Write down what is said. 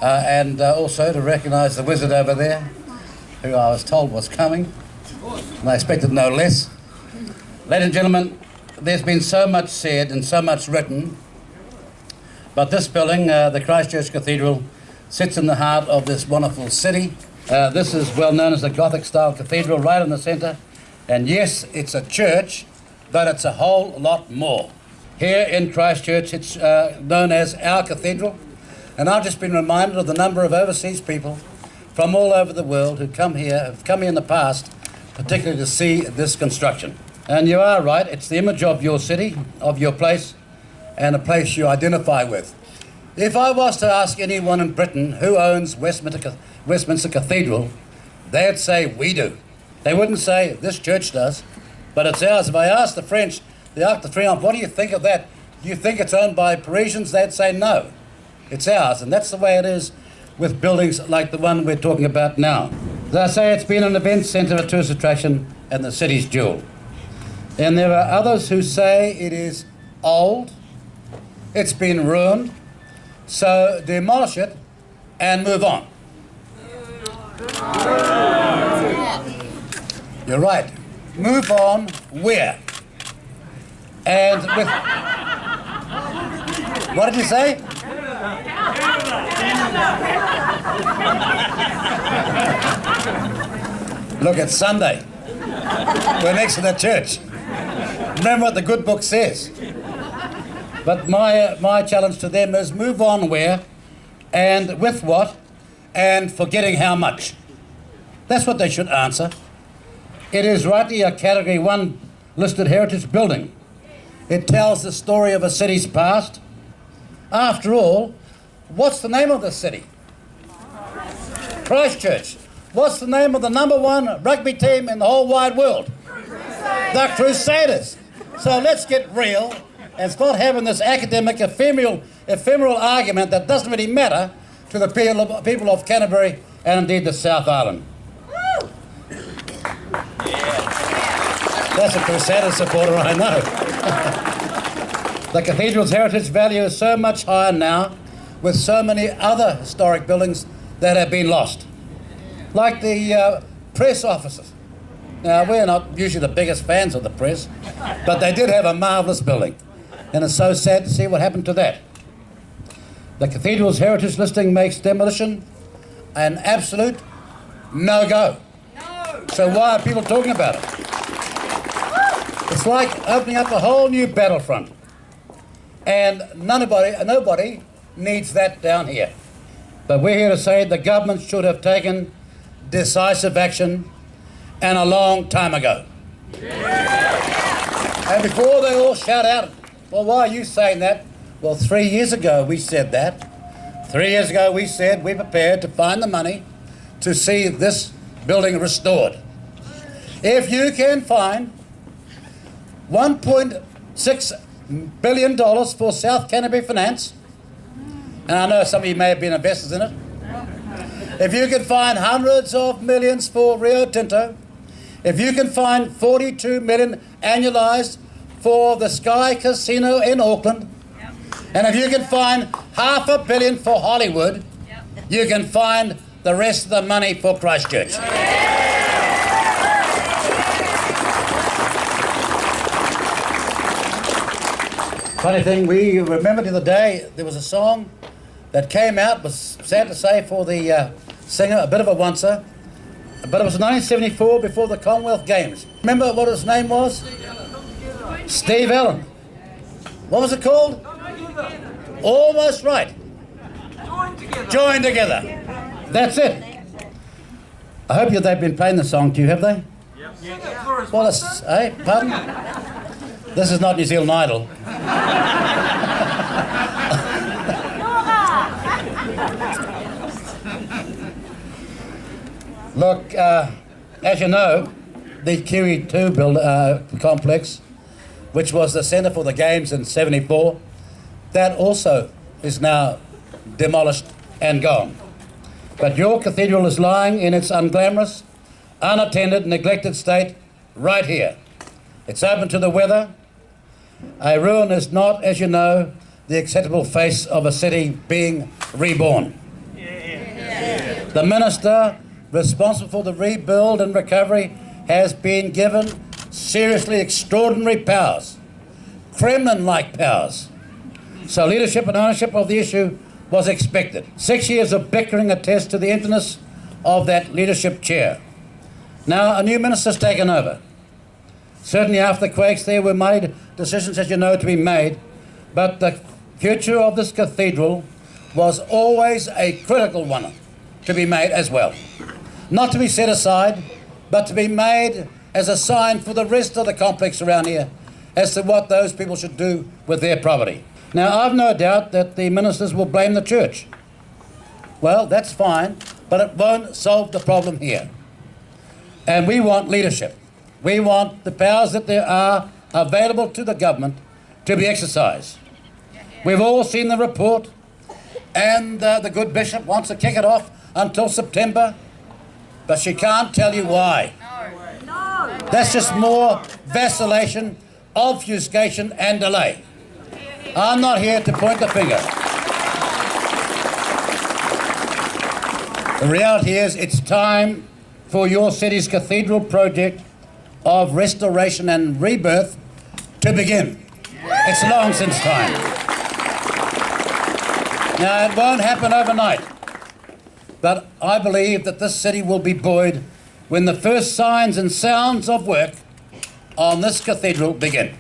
and also to recognise the wizard over there, who I was told was coming, and I expected no less. Ladies and gentlemen, there's been so much said and so much written, but this building, the Christchurch Cathedral, sits in the heart of this wonderful city. This is well known as the Gothic-style cathedral, right in the centre. And yes, it's a church, but it's a whole lot more. Here in Christchurch, it's known as our cathedral. And I've just been reminded of the number of overseas people from all over the world who have come here in the past, particularly to see this construction. And you are right, it's the image of your city, of your place, and a place you identify with. If I was to ask anyone in Britain who owns Westminster Cathedral, they'd say we do. They wouldn't say this church does, but it's ours. If I asked the French, the Arc de Triomphe, what do you think of that? Do you think it's owned by Parisians? They'd say no, it's ours. And that's the way it is with buildings like the one we're talking about now. As I say, it's been an event centre, a tourist attraction, and the city's jewel. And there are others who say it is old, it's been ruined, so demolish it and move on. You're right. Move on where? And with... What did you say? Look, it's Sunday. We're next to the church. Remember what the good book says. But my challenge to them is move on where, and with what, and forgetting how much. That's what they should answer. It is rightly a Category 1 listed heritage building. It tells the story of a city's past. After all, what's the name of the city? Christchurch. What's the name of the #1 rugby team in the whole wide world? The Crusaders. So let's get real and start having this academic, ephemeral argument that doesn't really matter to the people of Canterbury and indeed the South Island. That's a Crusader supporter, I know. The cathedral's heritage value is so much higher now with so many other historic buildings that have been lost. Like the press offices. Now, we're not usually the biggest fans of the press, but they did have a marvellous building. And it's so sad to see what happened to that. The cathedral's heritage listing makes demolition an absolute no-go. So why are people talking about it? It's like opening up a whole new battlefront. And nobody needs that down here. But we're here to say the government should have taken decisive action and a long time ago. And before they all shout out, well, why are you saying that? Well, 3 years ago we said that. 3 years ago we said we're prepared to find the money to see this building restored. If you can find $1.6 billion for South Canterbury Finance, and I know some of you may have been investors in it, if you can find hundreds of millions for Rio Tinto, if you can find 42 million annualised for the Sky Casino in Auckland, and if you can find $500 million for Hollywood, you can find the rest of the money for Christchurch. Funny thing, we remember the other day there was a song that came out, was sad to say for the singer, a bit of a oncer, but it was 1974 before the Commonwealth Games. Remember what his name was? Steve Allen. What was it called? Almost right. Join together. That's it. I hope they've been playing the song to you, have they? Yep. Well, pardon? This is not New Zealand Idol. Look, as you know, the QE2 complex, which was the centre for the Games in '74, that also is now demolished and gone. But your cathedral is lying in its unglamorous, unattended, neglected state right here. It's open to the weather. A ruin is not, as you know, the acceptable face of a city being reborn. Yeah. The minister responsible for the rebuild and recovery has been given seriously extraordinary powers, Kremlin-like powers. So leadership and ownership of the issue was expected. 6 years of bickering attest to the emptiness of that leadership chair. Now a new minister's taken over. Certainly after the quakes there were made decisions, as you know, to be made, but the future of this cathedral was always a critical one to be made as well. Not to be set aside, but to be made as a sign for the rest of the complex around here as to what those people should do with their property. Now, I've no doubt that the ministers will blame the church. Well, that's fine, but it won't solve the problem here. And we want leadership. We want the powers that there are available to the government to be exercised. We've all seen the report, and the good bishop wants to kick it off until September, but she can't tell you why. No. That's just more vacillation, obfuscation and delay. I'm not here to point the finger. The reality is it's time for your city's cathedral project of restoration and rebirth to begin. It's long since time. Now, it won't happen overnight, but I believe that this city will be buoyed when the first signs and sounds of work on this cathedral begin.